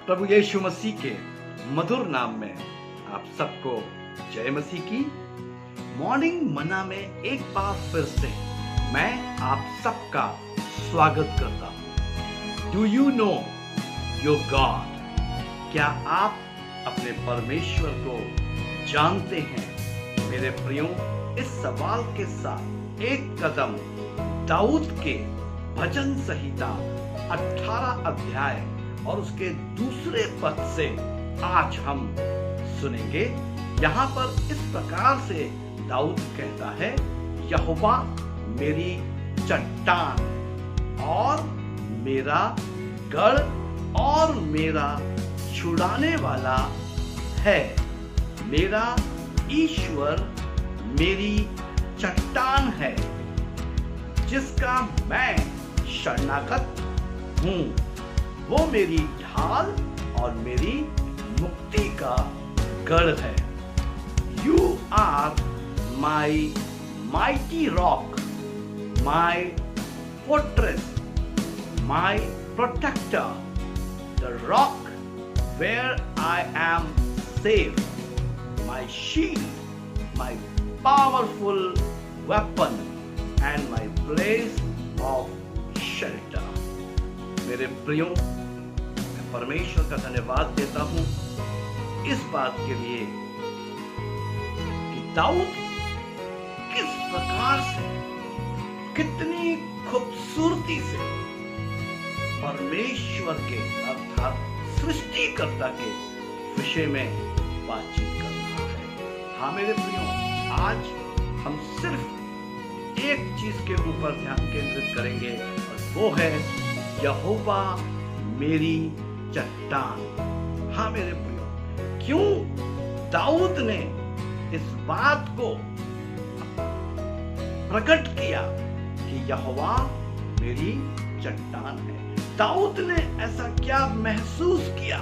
प्रभु यीशु मसीह के मधुर नाम में आप सबको जय मसीह की। मॉर्निंग मन्ना में एक बार फिर से मैं आप सबका स्वागत करता हूं। Do you know your God? क्या आप अपने परमेश्वर को जानते हैं? मेरे प्रियो, इस सवाल के साथ एक कदम दाऊद के भजन संहिता 18 अध्याय और उसके दूसरे पद से आज हम सुनेंगे। यहाँ पर इस प्रकार से दाऊद कहता है, यहोवा मेरी चट्टान और मेरा गढ़ और मेरा छुड़ाने वाला है। मेरा ईश्वर मेरी चट्टान है, जिसका मैं शरणागत हूँ। वो मेरी ढाल और मेरी मुक्ति का गढ़ है। You are my mighty rock, my fortress, my protector, the rock where I am safe, my shield, my powerful weapon, and my place of shelter. मेरे प्रियो, मैं परमेश्वर का धन्यवाद देता हूं इस बात के लिए कि दाऊद किस प्रकार से, कितनी खूबसूरती से परमेश्वर के अर्थात सृष्टिकर्ता के विषय में बातचीत कर रहा है। हाँ मेरे प्रियो, आज हम सिर्फ एक चीज के ऊपर ध्यान केंद्रित करेंगे और वो है यहोवा मेरी चट्टान। हाँ मेरे प्रियो, क्यों दाऊद ने इस बात को प्रकट किया कि यहोवा मेरी चट्टान है? दाऊद ने ऐसा क्या महसूस किया?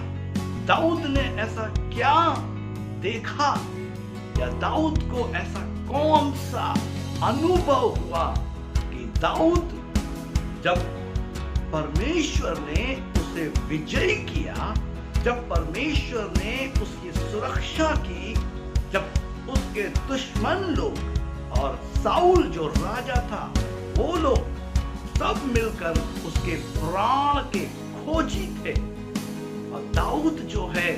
दाऊद ने ऐसा क्या देखा? या दाऊद को ऐसा कौन सा अनुभव हुआ कि दाऊद जब परमेश्वर ने उसे विजयी किया, जब परमेश्वर ने उसकी सुरक्षा की, जब उसके दुश्मन लोग और साउल जो राजा था वो लोग सब मिलकर उसके प्राण के खोजी थे, और दाऊद जो है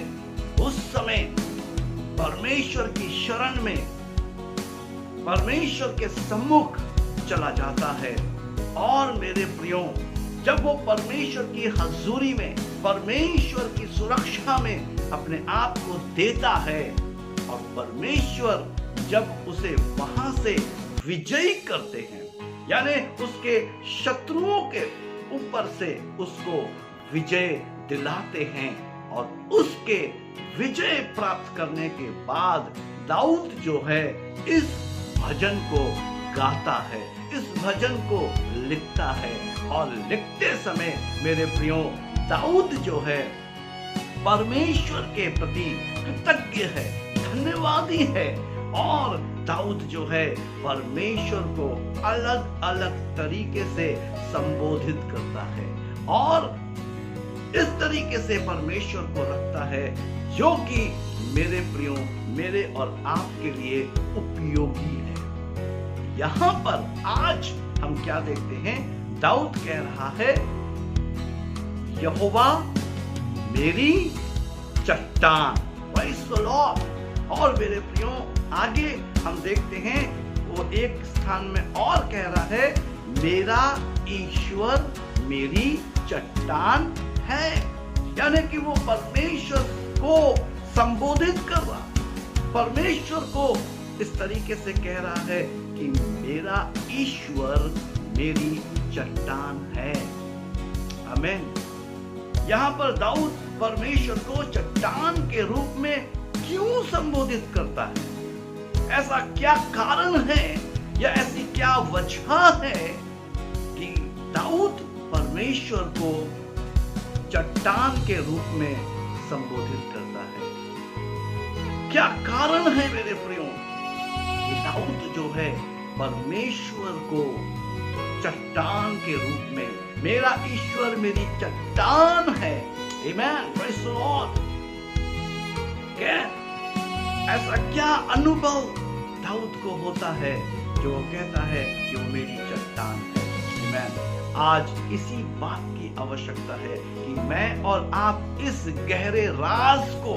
उस समय परमेश्वर की शरण में परमेश्वर के सम्मुख चला जाता है। और मेरे प्रियो, जब वो परमेश्वर की हजूरी में, परमेश्वर की सुरक्षा में अपने आप को देता है, और परमेश्वर जब उसे वहां से विजयी करते हैं, यानी उसके शत्रुओं के ऊपर से उसको विजय दिलाते हैं, और उसके विजय प्राप्त करने के बाद दाऊद जो है इस भजन को गाता है, इस भजन को लिखता है। और लिखते समय मेरे प्रियो, दाऊद जो है परमेश्वर के प्रति कृतज्ञ है, धन्यवादी है, और दाऊद जो है परमेश्वर को अलग अलग तरीके से संबोधित करता है, और इस तरीके से परमेश्वर को रखता है जो कि मेरे प्रियो, मेरे और आपके लिए उपयोगी है। यहां पर आज हम क्या देखते हैं? दाऊद कह रहा है, यहोवा मेरी चट्टान। Praise the Lord. और मेरे प्रियो, आगे हम देखते हैं वो एक स्थान में और कह रहा है, मेरा ईश्वर मेरी चट्टान है, यानी कि वो परमेश्वर को संबोधित कर रहा, परमेश्वर को इस तरीके से कह रहा है कि मेरा ईश्वर मेरी चट्टान है। आमीन। यहाँ पर दाऊद परमेश्वर को चट्टान के रूप में क्यों संबोधित करता है? ऐसा क्या कारण है या ऐसी क्या वजह है कि दाऊद परमेश्वर को चट्टान के रूप में संबोधित करता है? क्या कारण है मेरे प्रियो कि दाऊद जो है परमेश्वर को चट्टान के रूप में, मेरा ईश्वर मेरी चट्टान है, आमेन, प्रेज़ द लॉर्ड। ऐसा क्या अनुभव दाऊद को होता है जो वो कहता है कि वो मेरी चट्टान है। आमेन। आज इसी बात की आवश्यकता है कि मैं और आप इस गहरे राज को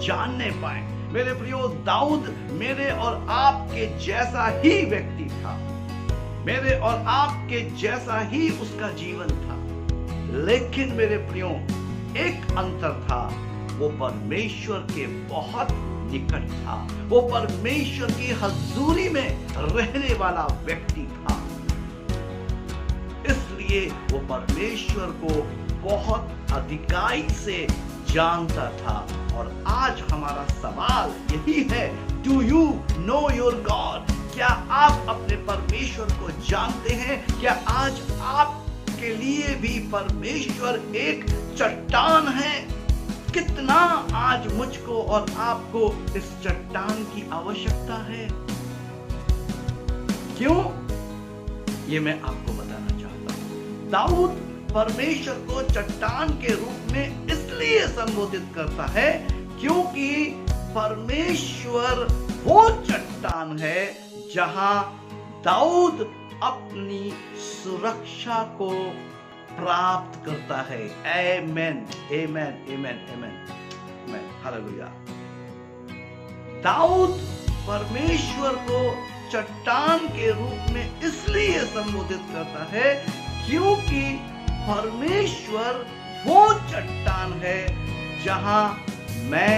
जानने पाए। मेरे प्रियो, दाऊद मेरे और आपके जैसा ही व्यक्ति था, मेरे और आपके जैसा ही उसका जीवन था, लेकिन मेरे प्रियो एक अंतर था, वो परमेश्वर के बहुत निकट था, वो परमेश्वर की हजूरी में रहने वाला व्यक्ति था, इसलिए वो परमेश्वर को बहुत अधिकाई से जानता था। और आज हमारा सवाल यही है, do you know your God? क्या आप अपने परमेश्वर को जानते हैं? क्या आज आपके लिए भी परमेश्वर एक चट्टान है? कितना आज मुझको और आपको इस चट्टान की आवश्यकता है? क्यों? ये मैं आपको बताना चाहता हूं। दाऊद परमेश्वर को चट्टान के रूप में इसलिए संबोधित करता है क्योंकि परमेश्वर वो चट्टान है जहां दाऊद अपनी सुरक्षा को प्राप्त करता है। आमेन, आमेन, आमेन, आमेन, हालेलुया। दाऊद परमेश्वर को चट्टान के रूप में इसलिए संबोधित करता है क्योंकि परमेश्वर वो चट्टान है जहां मैं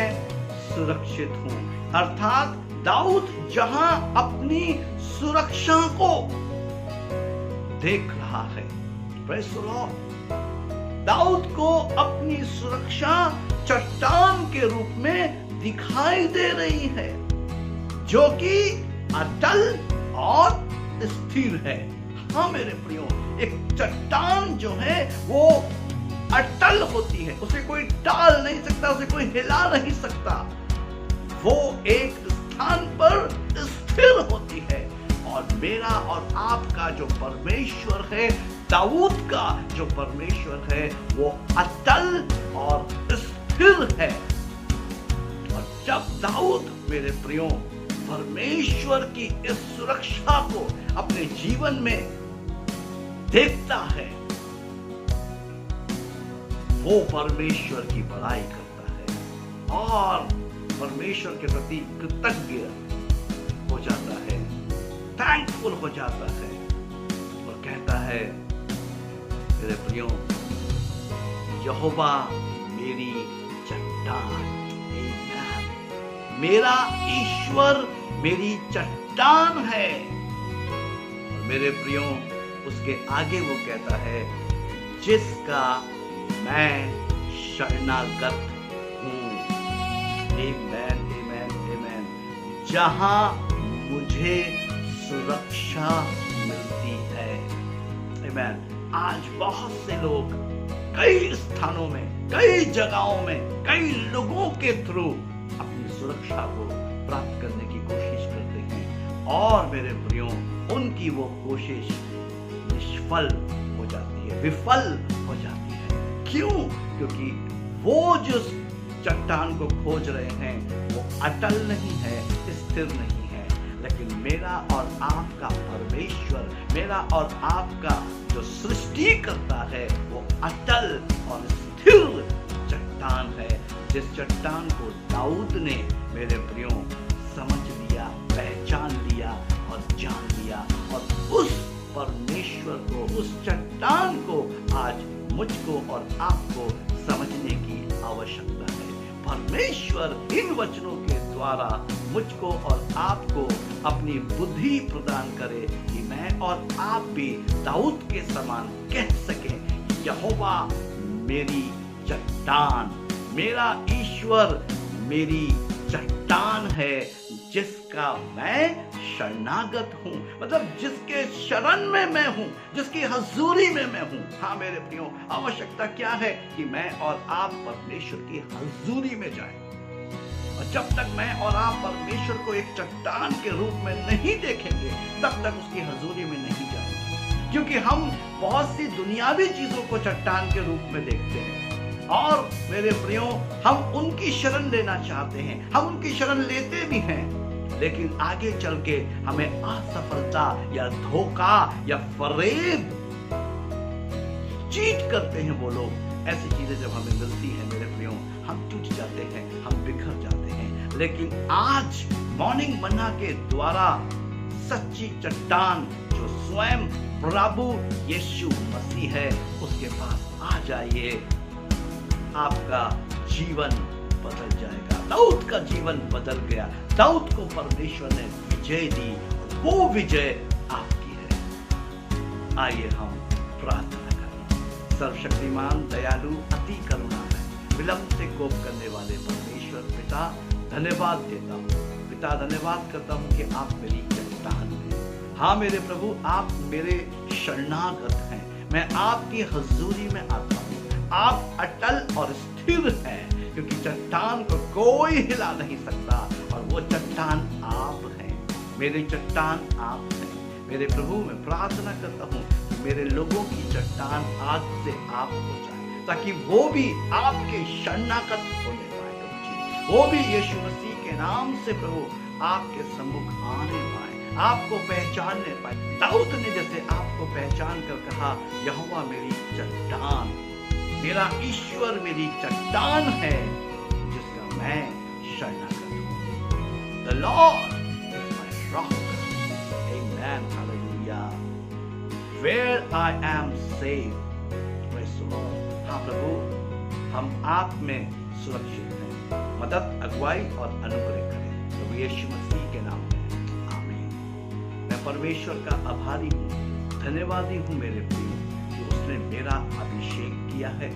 सुरक्षित हूं। अर्थात दाऊद जहां अपनी सुरक्षा को देख रहा है, प्रेज़ द लॉर्ड, दाऊद को अपनी सुरक्षा चट्टान के रूप में दिखाई दे रही है जो कि अटल और स्थिर है। हाँ मेरे प्रियो, एक चट्टान जो है वो अटल होती है, उसे कोई टाल नहीं सकता, उसे कोई हिला नहीं सकता, वो एक स्थान पर स्थिर होती है। और मेरा और आपका जो परमेश्वर है, दाऊद का जो परमेश्वर है, वो अटल और स्थिर है। और जब दाऊद मेरे प्रियो परमेश्वर की इस सुरक्षा को अपने जीवन में देखता है, वो परमेश्वर की बड़ाई करता है और परमेश्वर के प्रति कृतज्ञ हो जाता है, थैंकफुल हो जाता है और कहता है, मेरे प्रियो, यहोवा मेरी चट्टान, मेरा ईश्वर मेरी चट्टान है। और मेरे प्रियो, उसके आगे वो कहता है, जिसका मैं शरणागत हूं। आमेन, आमेन, आमेन। जहां मुझे सुरक्षा मिलती है। आमेन। आज बहुत से लोग कई स्थानों में, कई जगहों में, कई लोगों के थ्रू अपनी सुरक्षा को प्राप्त करने की कोशिश करते हैं और मेरे प्रियो, उनकी वो कोशिश निष्फल हो जाती है, विफल हो जाती है। क्यों? क्योंकि वो जो चट्टान को खोज रहे हैं वो अटल नहीं है, स्थिर नहीं है, लेकिन मेरा और आपका परमेश्वर, मेरा और आपका जो सृष्टि करता है, वो अटल और स्थिर चट्टान है। जिस चट्टान को दाऊद ने मेरे प्रियो समझ लिया, पहचान लिया और जान लिया, और उस परमेश्वर को, उस चट्टान को आज मुझको और आपको समझने की आवश्यकता है। परमेश्वर इन वचनों के द्वारा मुझको और आपको अपनी बुद्धि प्रदान करे कि मैं और आप भी दाऊद के समान कह सकें, यहोवा मेरी चट्टान, मेरा ईश्वर मेरी चट्टान है, जिसका मैं शरणागत हूं। मतलब जिसके शरण में मैं हूं, जिसकी हजूरी में मैं हूं। हाँ मेरे प्रियो, आवश्यकता क्या है कि मैं और आप परमेश्वर की हजूरी में जाएं। और जब तक मैं और आप परमेश्वर को एक चट्टान के रूप में नहीं देखेंगे, तब तक उसकी हजूरी में नहीं जाएंगे। क्योंकि हम बहुत सी दुनियावी चीजों को चट्टान के रूप में देखते हैं, और मेरे प्रियो, हम उनकी शरण लेना चाहते हैं, हम उनकी शरण लेते भी हैं, लेकिन आगे चल के हमें असफलता या धोखा या फरेब, चीट करते हैं वो लोग। ऐसी चीजें जब हमें मिलती हैं मेरे प्रियो, हम टूट जाते हैं, हम बिखर जाते हैं। लेकिन आज मॉर्निंग मन्ना के द्वारा सच्ची चट्टान जो स्वयं प्रभु यीशु मसीह है, उसके पास आ जाइए, आपका जीवन बदल जाएगा। दाऊद का जीवन बदल गया, दाऊद को परमेश्वर ने विजय दी, वो विजय आपकी है। आइए हम प्रार्थना करें। सर्वशक्तिमान, दयालु, अति करुणामय, विलंब से कोप करने वाले परमेश्वर पिता, धन्यवाद देता हूँ। पिता, धन्यवाद करता हूँ कि आप मेरी चट्टान हैं। हाँ मेरे प्रभु, आप मेरे शरणागत हैं। मैं आपकी हजूरी में आता हूँ। आप अटल और स्थिर हैं, क्योंकि चट्टान को कोई हिला नहीं सकता, और वो चट्टान आप हैं। मेरी चट्टान आप हैं। मेरे प्रभु, मैं प्रार्थना करता हूँ कि मेरे लोगों की चट्टान आज से आप हो जाए, ताकि वो भी आपके शरणागत होने पाए प्रभु जी। वो भी यीशु मसीह के नाम से प्रभु आपके सम्मुख आने पाए, आपको पहचानने पाए। दाऊद ने जैसे आपको पहचान कर कहा, यहोवा मेरी चट्टान, मेरा ईश्वर मेरी चट्टान है, जिसका मैं शरणागत हूँ। The Lord is my rock. Amen. Hallelujah. Where I am safe. Praise the Lord. हाँ प्रभु, हम आप में सुरक्षित हैं। मदद, अगुवाई और अनुग्रह करें प्रभु यीशु मसीह के नाम में। आमीन। मैं परमेश्वर का आभारी हूँ, धन्यवादी हूँ मेरे प्रिय, कि उसने मेरा अभिषेक किया है,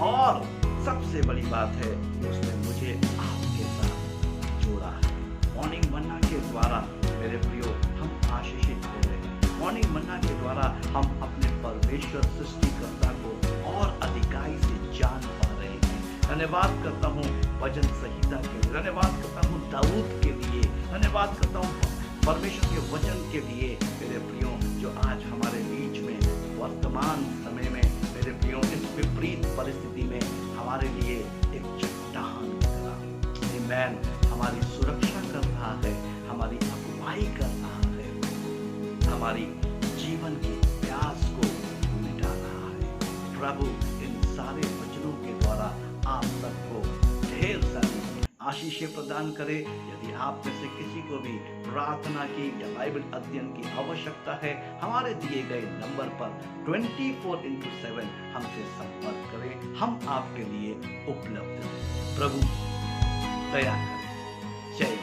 और सबसे बड़ी बात है कि उसने मुझे आपके साथ जोड़ा है। मॉर्निंग मन्ना के द्वारा मेरे प्रियो हम आशीषित हो रहे हैं। मॉर्निंग मन्ना के द्वारा हम अपने परमेश्वर सृष्टिकर्ता को और अधिकाई से जान पा रहे हैं। धन्यवाद करता हूँ भजन संहिता के लिए, धन्यवाद करता हूँ दाऊद के लिए, धन्यवाद करता हूँ परमेश्वर के वचन के लिए मेरे प्रियो, जो आज हमारे बीच में वर्तमान समय में मेरे प्रियो इस विपरीत परिस्थिति में हमारे लिए एक चट्टान की तरह, आमीन, हमारी सुरक्षा कर रहा है, हमारी अगुवाई कर रहा है, हमारी जीवन की प्यास को मिटा रहा है। प्रभु इन सारे वचनों के द्वारा आप सबको ढेर सारी आशीषें प्रदान करे। यदि आप में से किसी को भी प्रार्थना की या बाइबल अध्ययन की आवश्यकता है, हमारे दिए गए नंबर पर 24/7 हमसे संपर्क करें, हम आपके लिए उपलब्ध हैं। प्रभु दया करें। जय